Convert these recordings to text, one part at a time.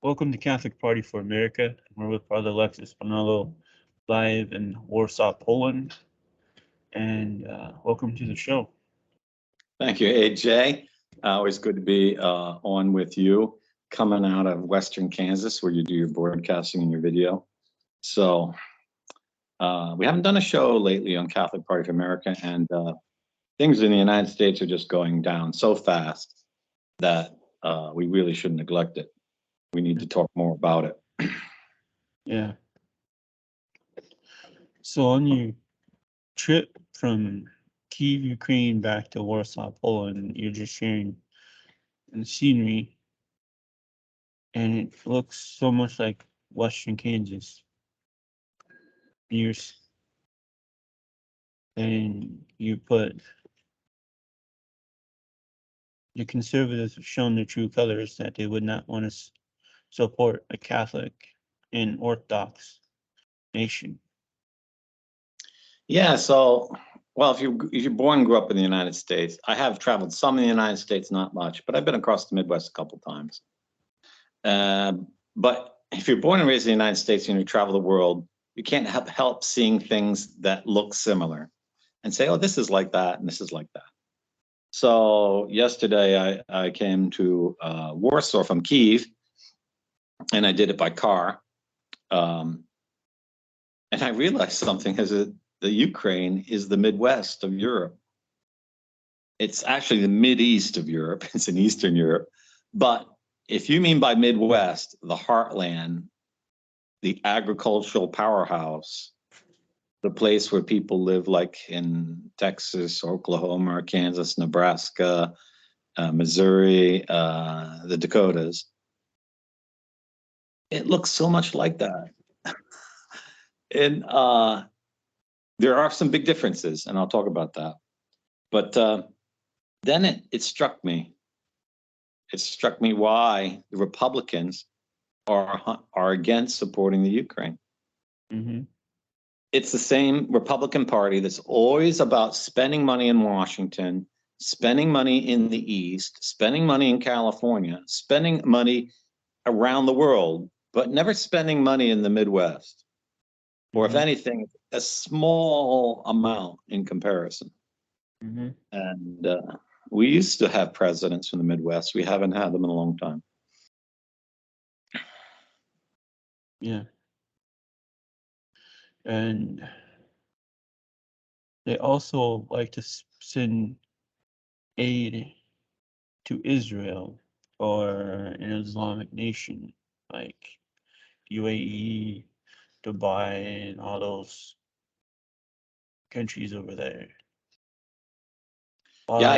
Welcome to Catholic Party for America. We're with Father Alexis Panello live in Warsaw, Poland. And welcome to the show. Thank you, AJ. Always good to be on with you, coming out of Western Kansas, where you do your broadcasting and your video. So we haven't done a show lately on Catholic Party for America, and things in the United States are just going down so fast that we really shouldn't neglect it. We need to talk more about it. Yeah. So on your trip from Kiev, Ukraine back to Warsaw, Poland, you're just sharing the scenery, and it looks so much like Western Kansas. You're, and you put the conservatives have shown their true colors that they would not want to support a Catholic and Orthodox nation. Yeah, so well, if you're born and grew up in the United States, I have traveled some in the United States, not much, but I've been across the Midwest a couple times. But if you're born and raised in the United States and you travel the world, you can't help seeing things that look similar and say, oh, this is like that and this is like that. So yesterday I came to Warsaw from Kiev, and I did it by car. And I realized something is that the Ukraine is the Midwest of Europe. It's actually the Mideast of Europe. It's in Eastern Europe. But if you mean by Midwest, the heartland, the agricultural powerhouse, the place where people live like in Texas, Oklahoma, Kansas, Nebraska, Missouri, the Dakotas, it looks so much like that. And there are some big differences, and I'll talk about that. But then it struck me. It struck me why the Republicans are against supporting the Ukraine. Mm-hmm. It's the same Republican Party that's always about spending money in Washington, spending money in the East, spending money in California, spending money around the world, but never spending money in the Midwest. Or if anything, a small amount in comparison. Mm-hmm. And we used to have presidents from the Midwest. We haven't had them in a long time. Yeah. And they also like to send aid to Israel or an Islamic nation like UAE, Dubai, and all those countries over there. Yeah,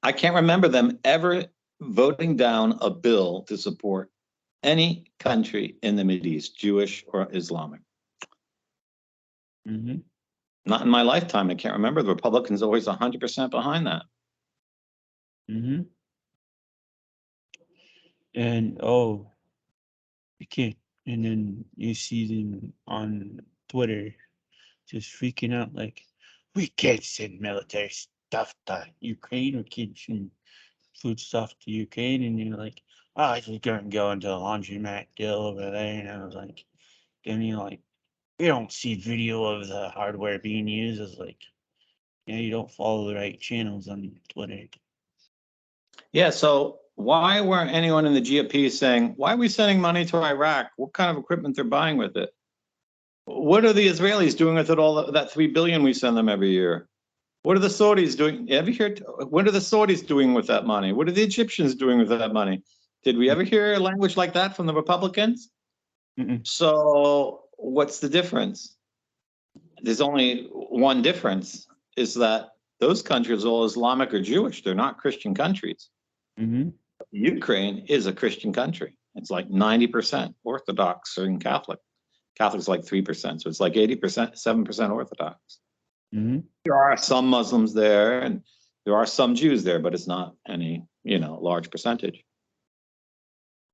I can't remember them ever voting down a bill to support any country in the Mideast, Jewish or Islamic. Mm-hmm. Not in my lifetime. I can't remember. The Republicans always 100% behind that. Mm-hmm. And oh, you can't. And then you see them on Twitter just freaking out like, we can't send military stuff to Ukraine or kitchen food stuff to Ukraine. And you're like, oh, I just gonna go into a laundromat deal over there. And I was like, then you're like, we don't see video of the hardware being used. It's like, you don't follow the right channels on Twitter. Yeah, so why weren't anyone in the GOP saying, why are we sending money to Iraq? What kind of equipment they're buying with it? What are the Israelis doing with it all, that $3 billion we send them every year? What are the Saudis doing? Have you heard? What are the Saudis doing with that money? What are the Egyptians doing with that money? Did we ever hear language like that from the Republicans? Mm-mm. So what's the difference? There's only one difference, is that those countries are all Islamic or Jewish. They're not Christian countries. Mm-hmm. Ukraine is a Christian country. It's like 90% Orthodox and Catholic. Catholic's like 3%. So it's like 80%, 7% Orthodox. Mm-hmm. There are some Muslims there and there are some Jews there, but it's not any, large percentage.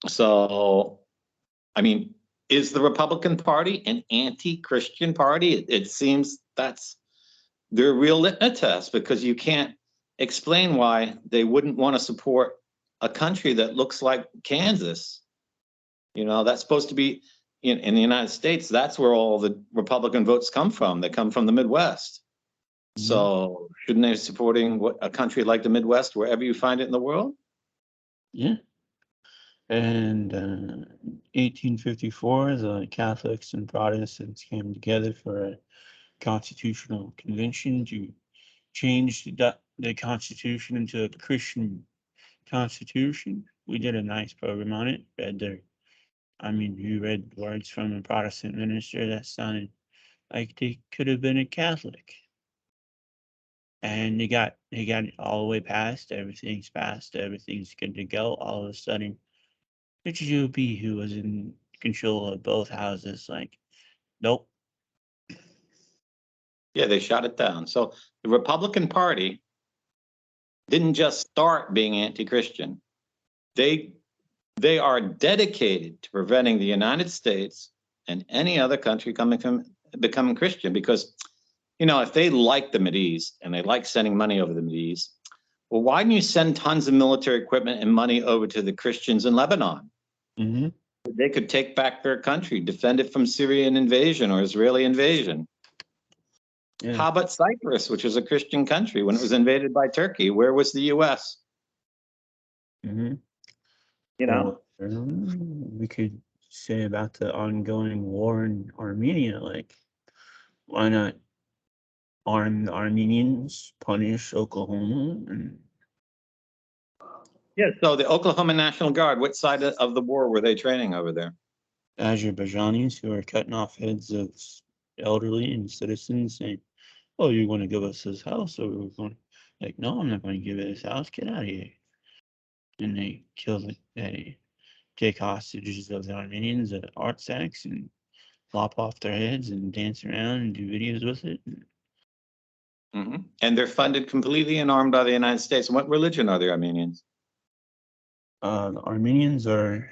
So, I mean, is the Republican Party an anti-Christian party? It seems that's their real litmus test, because you can't explain why they wouldn't want to support a country that looks like Kansas. That's supposed to be in the United States. That's where all the Republican votes come from. They come from the Midwest. So shouldn't they be supporting a country like the Midwest wherever you find it in the world? Yeah. And 1854, the Catholics and Protestants came together for a constitutional convention to change the Constitution into a Christian Constitution. We did a nice program on it. You read words from a Protestant minister that sounded like they could have been a Catholic. And they got it all the way passed. Everything's passed. Everything's good to go. All of a sudden, the GOP, who was in control of both houses, like, nope. Yeah, they shot it down. So the Republican Party didn't just start being anti-Christian. They are dedicated to preventing the United States and any other country becoming Christian, because if they like the Mideast and they like sending money over the Mideast, well, why didn't you send tons of military equipment and money over to the Christians in Lebanon? Mm-hmm. They could take back their country, defend it from Syrian invasion or Israeli invasion. Yeah. How about Cyprus, which is a Christian country, when it was invaded by Turkey? Where was the U.S.? Mm-hmm. We could say about the ongoing war in Armenia, like, why not arm the Armenians, punish Oklahoma, and Yeah, so the Oklahoma National Guard, which side of the war were they training over there? Azerbaijanis who are cutting off heads of elderly and citizens, saying, "Oh, you're going to give us this house, or we're going," like, "No, I'm not going to give you this house. Get out of here!" And they take hostages of the Armenians at art sacks and lop off their heads and dance around and do videos with it. And they're funded completely and armed by the United States. And what religion are the Armenians? The Armenians are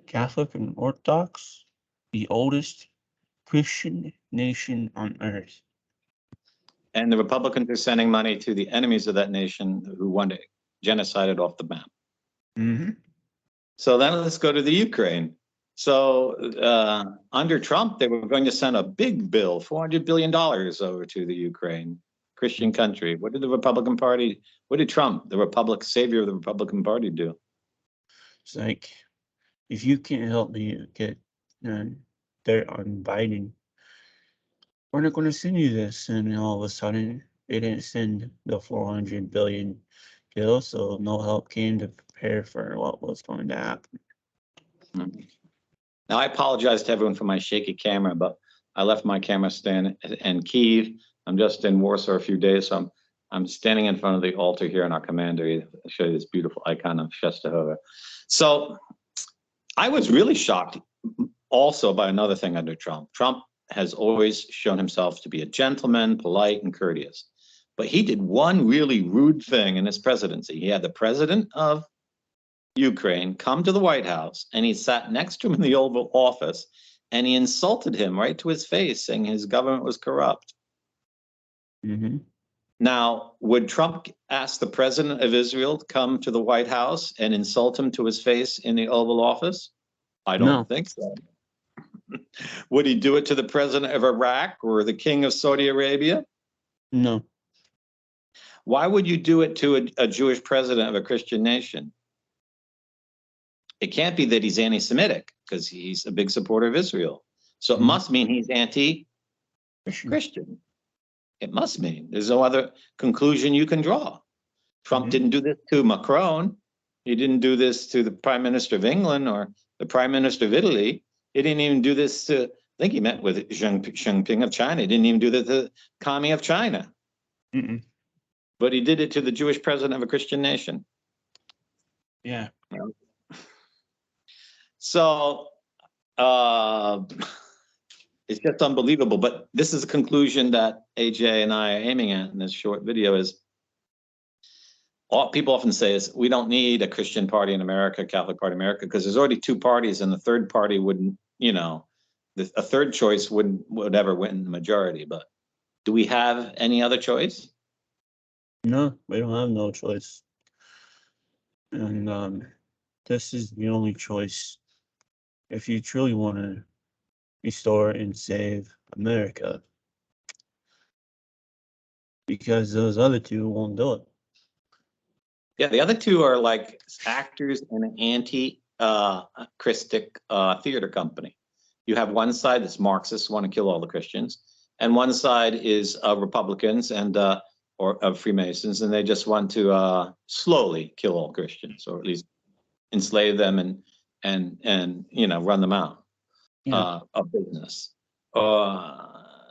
Catholic and Orthodox, the oldest Christian nation on earth. And the Republicans are sending money to the enemies of that nation who want to genocide it off the map. Mm-hmm. So then let's go to the Ukraine. So under Trump, they were going to send a big bill, $400 billion over to the Ukraine, Christian country. What did the Republican Party, what did Trump, the savior of the Republican Party, do? It's like, if you can't help me get dirt on Biden, we're not going to send you this. And all of a sudden, they didn't send the 400 billion bill, so no help came to prepare for what was going to happen. Now, I apologize to everyone for my shaky camera, but I left my camera stand in Kyiv. I'm just in Warsaw a few days, so I'm standing in front of the altar here in our commandery. I'll show you this beautiful icon of Shestahova. So I was really shocked also by another thing under Trump. Trump has always shown himself to be a gentleman, polite, and courteous. But he did one really rude thing in his presidency. He had the president of Ukraine come to the White House, and he sat next to him in the Oval Office, and he insulted him right to his face, saying his government was corrupt. Mm-hmm. Now, would Trump ask the president of Israel to come to the White House and insult him to his face in the Oval Office? I don't think so. Would he do it to the president of Iraq or the king of Saudi Arabia? No. Why would you do it to a Jewish president of a Christian nation? It can't be that he's anti-Semitic, because he's a big supporter of Israel. So it must mean he's anti-Christian. It must mean. There's no other conclusion you can draw. Trump didn't do this to Macron. He didn't do this to the Prime Minister of England or the Prime Minister of Italy. He didn't even do this to, I think he met with Xi Jinping of China. He didn't even do this to the Kami of China. But he did it to the Jewish president of a Christian nation. Yeah. So it's just unbelievable. But this is a conclusion that AJ and I are aiming at in this short video is, all people often say is, we don't need a Christian party in America, Catholic party in America, because there's already two parties, and the third party wouldn't, a third choice would ever win the majority. But do we have any other choice? No, we don't have no choice. And this is the only choice if you truly want to restore and save America, because those other two won't do it. Yeah, the other two are like actors in an anti-Christic theater company. You have one side that's Marxists, want to kill all the Christians, and one side is Republicans and or Freemasons, and they just want to slowly kill all Christians, or at least enslave them and run them out Yeah. of business.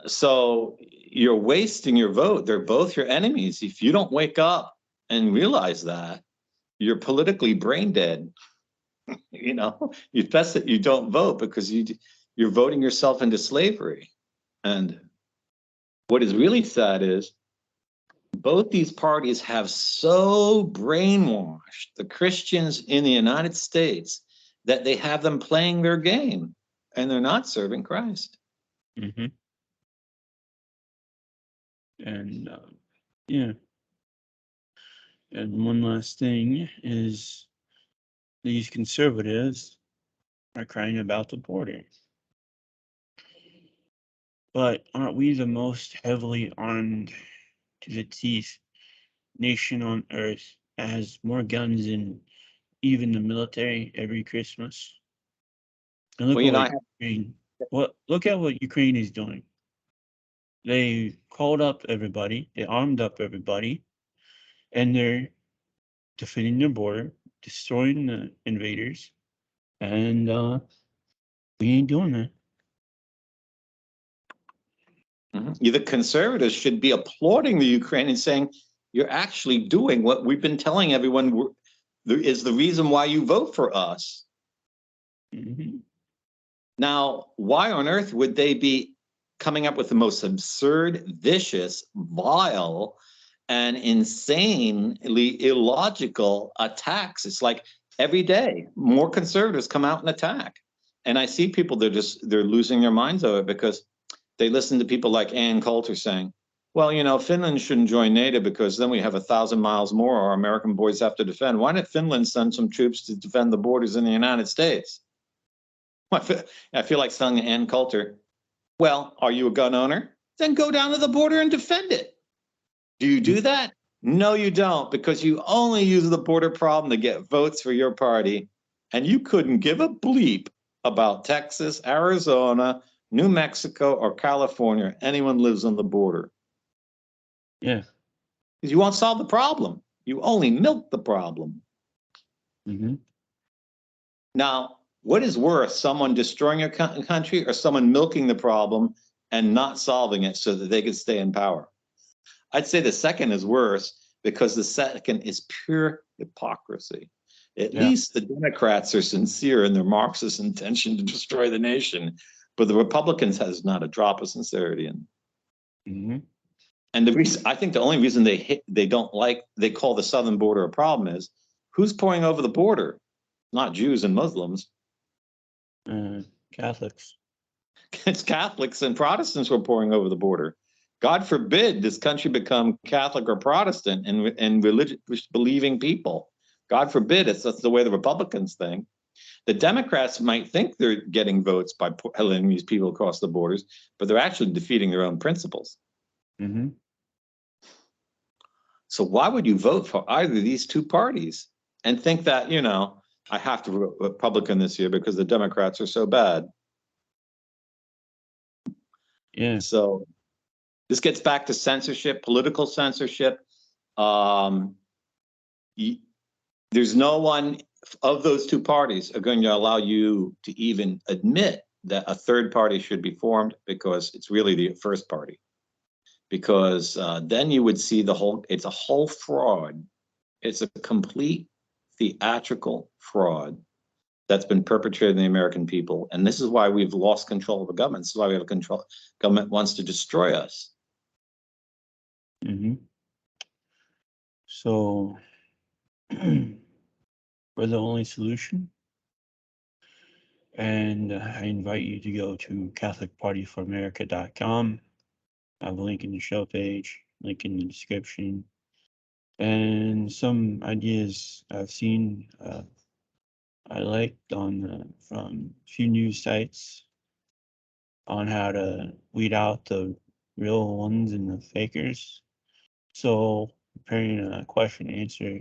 So you're wasting your vote. They're both your enemies. If you don't wake up and realize that, you're politically brain dead. You best that you don't vote because you're voting yourself into slavery. And what is really sad is both these parties have so brainwashed the Christians in the United States that they have them playing their game and they're not serving Christ. Mm-hmm. And yeah. And one last thing is these conservatives are crying about the border. But aren't we the most heavily armed to the teeth nation on earth that has more guns than even the military every Christmas? And look Well, at what I have, Ukraine look at what Ukraine is doing. They called up everybody, they armed up everybody, and they're defending their border, destroying the invaders, and we ain't doing that. the conservatives should be applauding the Ukraine and saying, you're actually doing what we've been telling everyone is the reason why you vote for us. Mm-hmm. Now, why on earth would they be coming up with the most absurd, vicious, vile, and insanely illogical attacks? It's like every day more conservatives come out and attack. And I see people, they're losing their minds over it because they listen to people like Ann Coulter saying, well, Finland shouldn't join NATO because then we have 1,000 miles more our American boys have to defend. Why didn't Finland send some troops to defend the borders in the United States? I feel like telling Ann Coulter, well, are you a gun owner? Then go down to the border and defend it. Do you do that? No, you don't, because you only use the border problem to get votes for your party. And you couldn't give a bleep about Texas, Arizona, New Mexico, or California. Anyone lives on the border. Yeah. Because you won't solve the problem. You only milk the problem. Mm-hmm. Now, what is worse, someone destroying a country or someone milking the problem and not solving it so that they can stay in power? I'd say the second is worse because the second is pure hypocrisy. At Yeah. least the Democrats are sincere in their Marxist intention to destroy the nation, but the Republicans has not a drop of sincerity in. Mm-hmm. And the reason, I think the only reason they call the southern border a problem is who's pouring over the border? Not Jews and Muslims. Catholics. It's Catholics and Protestants who are pouring over the border. God forbid this country become Catholic or Protestant and religious believing people. God forbid that's the way the Republicans think. The Democrats might think they're getting votes by letting these people across the borders, but they're actually defeating their own principles. Mm-hmm. So why would you vote for either of these two parties and think that, I have to vote Republican this year because the Democrats are so bad? Yeah. So this gets back to censorship, political censorship. Um, there's no one of those two parties are going to allow you to even admit that a third party should be formed because it's really the first party. Because then you would see it's a whole fraud. It's a complete theatrical fraud that's been perpetrated in the American people. And this is why we've lost control of the government. This is why we have control. Government wants to destroy us. Mm-hmm. So we're the only solution. And I invite you to go to CatholicPartyForAmerica.com. I have a link in the show page, link in the description, and some ideas I've seen I liked on from a few news sites on how to weed out the real ones and the fakers. So preparing a question and answer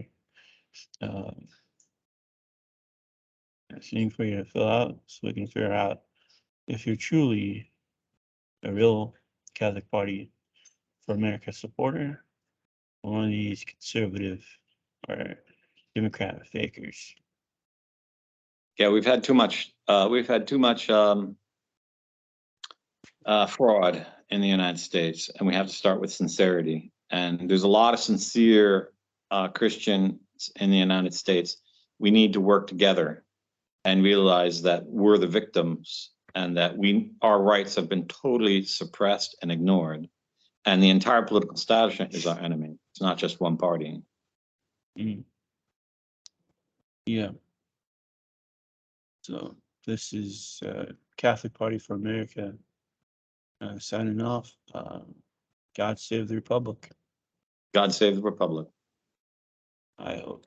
uh, thing for you to fill out so we can figure out if you're truly a real Catholic Party for America supporter or one of these conservative or Democrat fakers. Yeah, we've had too much. Fraud in the United States, and we have to start with sincerity. And there's a lot of sincere Christians in the United States. We need to work together and realize that we're the victims and that our rights have been totally suppressed and ignored. And the entire political establishment is our enemy. It's not just one party. Mm. Yeah. So this is Catholic Party for America signing off. God save the Republic. God save the Republic. I hope.